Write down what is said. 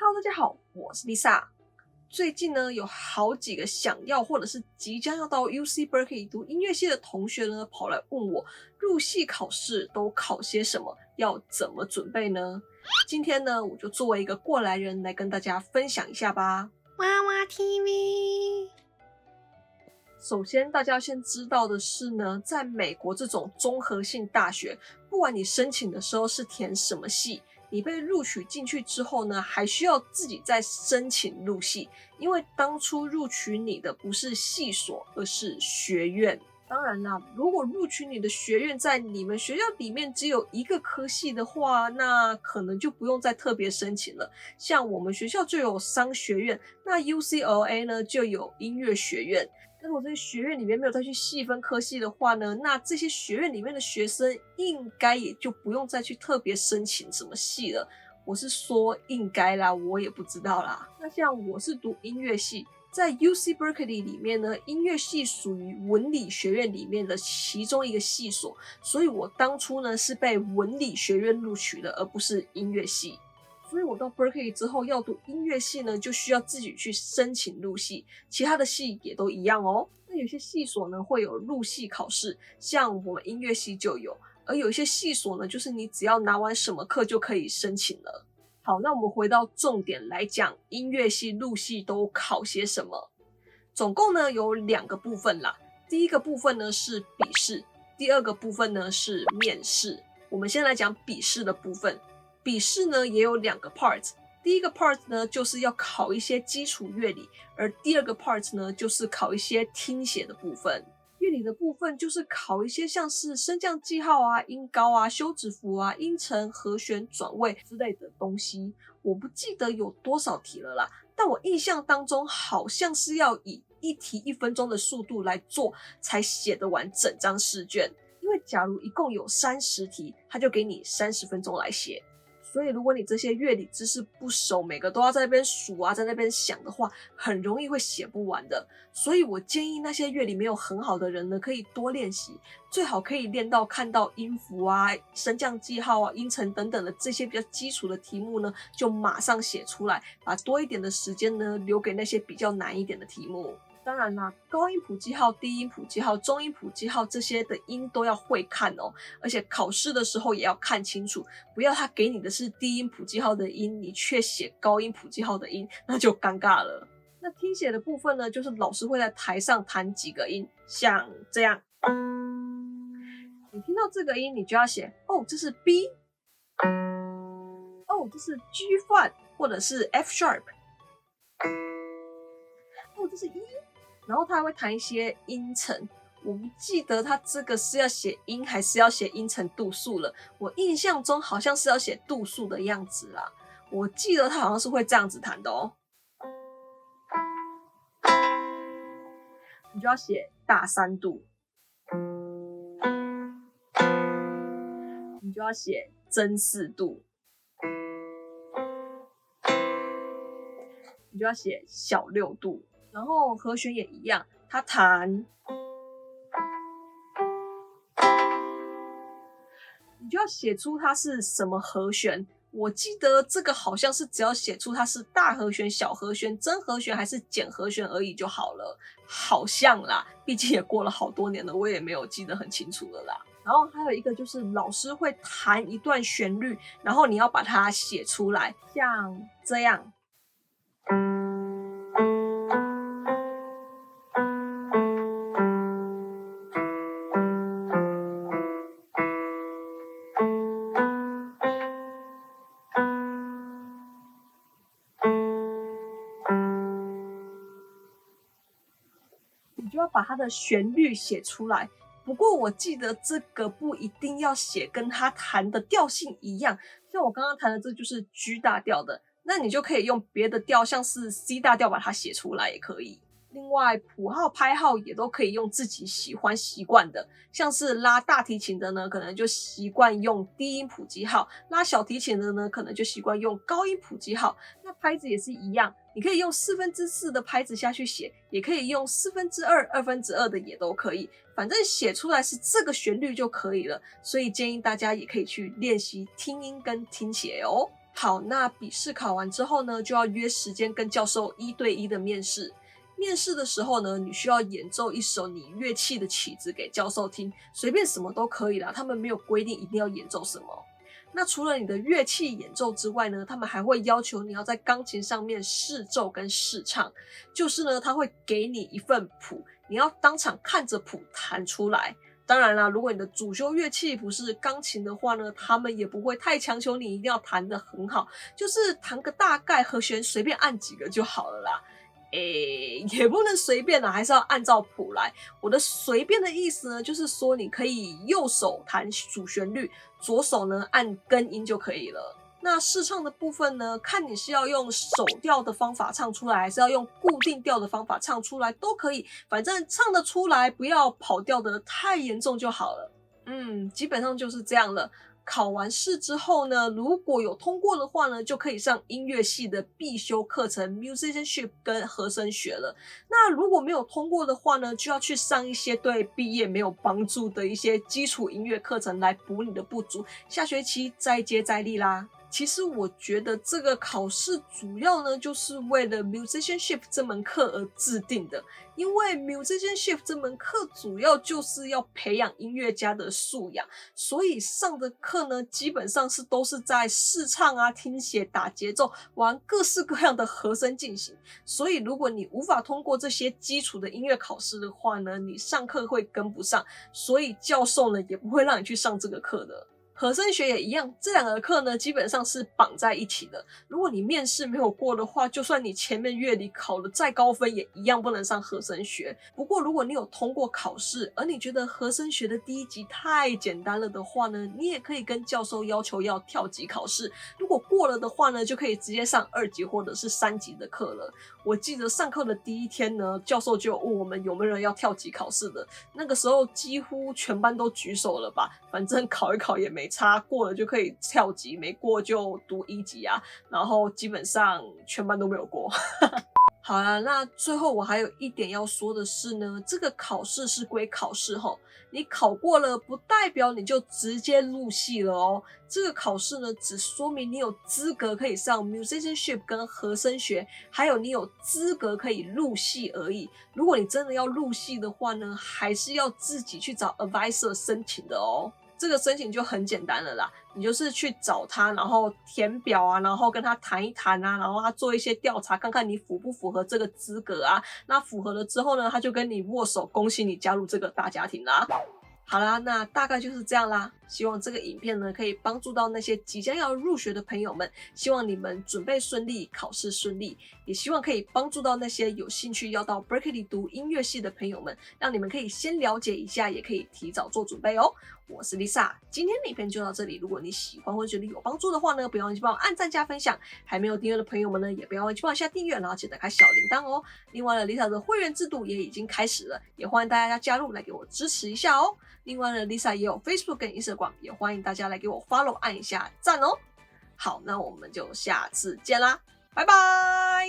Hello， 大家好，我是 Lisa。最近呢，有好几个想要或者是即将要到 UC Berkeley 读音乐系的同学呢，跑来问我入系考试都考些什么，要怎么准备呢？今天呢，我就作为一个过来人来跟大家分享一下吧。娃娃 TV。首先，大家要先知道的是呢，在美国这种综合性大学，不管你申请的时候是填什么系，你被录取进去之后呢，还需要自己再申请入系，因为当初录取你的不是系所，而是学院。当然啦，如果录取你的学院在你们学校里面只有一个科系的话，那可能就不用再特别申请了。像我们学校就有商学院，那 UCLA 呢就有音乐学院。那如果这些学院里面没有再去细分科系的话呢，那这些学院里面的学生应该也就不用再去特别申请什么系了。我是说应该啦，我也不知道啦。那像我是读音乐系，在 UC Berkeley 里面呢，音乐系属于文理学院里面的其中一个系所，所以我当初呢是被文理学院录取的，而不是音乐系。所以我到 Berkeley 之后要读音乐系呢，就需要自己去申请入系，其他的系也都一样哦。那有些系所呢会有入系考试，像我们音乐系就有，而有一些系所呢，就是你只要拿完什么课就可以申请了。好，那我们回到重点来讲，音乐系入系都考些什么？总共呢有2个部分啦。第一个部分呢是笔试，第二个部分呢是面试。我们先来讲笔试的部分。笔试呢也有2个 part， 第一个 part 呢就是要考一些基础乐理，而第二个 part 呢就是考一些听写的部分。乐理的部分就是考一些像是升降记号啊、音高啊、休止符啊、音程、和弦、转位之类的东西。我不记得有多少题了啦，但我印象当中好像是要以1题1分钟的速度来做，才写得完整张试卷。因为假如一共有30题，他就给你30分钟来写。所以如果你这些乐理知识不熟，每个都要在那边数啊，在那边想的话，很容易会写不完的。所以我建议那些乐理没有很好的人呢，可以多练习，最好可以练到看到音符啊、升降记号啊、音程等等的这些比较基础的题目呢，就马上写出来，把多一点的时间呢留给那些比较难一点的题目。当然啦，高音谱记号、低音谱记号、中音谱记号这些的音都要会看哦，而且考试的时候也要看清楚，不要他给你的是低音谱记号的音，你却写高音谱记号的音，那就尴尬了。那听写的部分呢，就是老师会在台上弹几个音，像这样。你听到这个音，你就要写哦，这是 B， 哦，这是 G flat 或者是 F sharp， 哦，这是 E。然后他还会弹一些音程，我不记得他这个是要写音还是要写音程度数了。我印象中好像是要写度数的样子啦，我记得他好像是会这样子弹的哦。你就要写大3度，你就要写真4度，你就要写小6度。然后和弦也一样，它弹，你就要写出它是什么和弦。我记得这个好像是只要写出它是大和弦、小和弦、真和弦还是减和弦而已就好了，好像啦，毕竟也过了好多年了，我也没有记得很清楚了啦。然后还有一个就是老师会弹一段旋律，然后你要把它写出来，像这样。你就要把它的旋律写出来。不过我记得这个不一定要写跟他弹的调性一样，像我刚刚弹的这就是 G 大调的，那你就可以用别的调，像是 C 大调把它写出来也可以。另外谱号拍号也都可以用自己喜欢习惯的，像是拉大提琴的呢，可能就习惯用低音谱记号，拉小提琴的呢，可能就习惯用高音谱记号。那拍子也是一样，你可以用4/4的拍子下去写，也可以用2/4、2/2的也都可以，反正写出来是这个旋律就可以了。所以建议大家也可以去练习听音跟听写哦。好，那笔试考完之后呢，就要约时间跟教授1对1的面试。面试的时候呢，你需要演奏一首你乐器的曲子给教授听，随便什么都可以啦，他们没有规定一定要演奏什么。那除了你的乐器演奏之外呢，他们还会要求你要在钢琴上面试奏跟试唱，就是呢，他会给你一份谱，你要当场看着谱弹出来。当然啦，如果你的主修乐器不是钢琴的话呢，他们也不会太强求你一定要弹得很好，就是弹个大概，和弦随便按几个就好了啦。也不能随便啦，还是要按照谱来。我的随便的意思呢，就是说你可以右手弹主旋律，左手呢按根音就可以了。那试唱的部分呢，看你是要用手调的方法唱出来，还是要用固定调的方法唱出来，都可以，反正唱得出来，不要跑调的太严重就好了。基本上就是这样了。考完试之后呢，如果有通过的话呢，就可以上音乐系的必修课程 musicianship 跟和声学了。那如果没有通过的话呢，就要去上一些对毕业没有帮助的一些基础音乐课程来补你的不足，下学期再接再厉啦。其实我觉得这个考试主要呢，就是为了 musicianship 这门课而制定的。因为 musicianship 这门课主要就是要培养音乐家的素养，所以上的课呢，基本上都是在试唱啊、听写、打节奏、玩各式各样的和声进行。所以如果你无法通过这些基础的音乐考试的话呢，你上课会跟不上，所以教授呢也不会让你去上这个课的。和声学也一样，这两个课呢基本上是绑在一起的。如果你面试没有过的话，就算你前面乐理考的再高分，也一样不能上和声学。不过如果你有通过考试，而你觉得和声学的第一级太简单了的话呢，你也可以跟教授要求要跳级考试。如果过了的话呢，就可以直接上2级或者是3级的课了。我记得上课的第一天呢，教授就问我们有没有人要跳级考试的。那个时候几乎全班都举手了吧，反正考一考也没差，过了就可以跳级，没过就读1级啊。然后基本上全班都没有过。好啦，那最后我还有一点要说的是呢，这个考试是归考试齁，你考过了不代表你就直接入系了哦。这个考试呢，只说明你有资格可以上 musicianship 跟和声学，还有你有资格可以入系而已。如果你真的要入系的话呢，还是要自己去找 advisor 申请的哦。这个申请就很简单了啦，你就是去找他，然后填表啊，然后跟他谈一谈啊，然后他做一些调查，看看你符不符合这个资格啊。那符合了之后呢，他就跟你握手，恭喜你加入这个大家庭啦。好啦，那大概就是这样啦。希望这个影片呢，可以帮助到那些即将要入学的朋友们。希望你们准备顺利，考试顺利。也希望可以帮助到那些有兴趣要到 Berkeley 读音乐系的朋友们，让你们可以先了解一下，也可以提早做准备哦。我是 Lisa， 今天的影片就到这里。如果你喜欢或觉得有帮助的话呢，不要忘记帮我按赞加分享。还没有订阅的朋友们呢，也不要忘记帮我下订阅，然后记得开小铃铛哦。另外呢 ，Lisa 的会员制度也已经开始了，也欢迎大家加入来给我支持一下哦。另外呢 ，Lisa 也有 Facebook 跟 Instagram， 也欢迎大家来给我 follow 按一下赞哦。好，那我们就下次见啦，拜拜。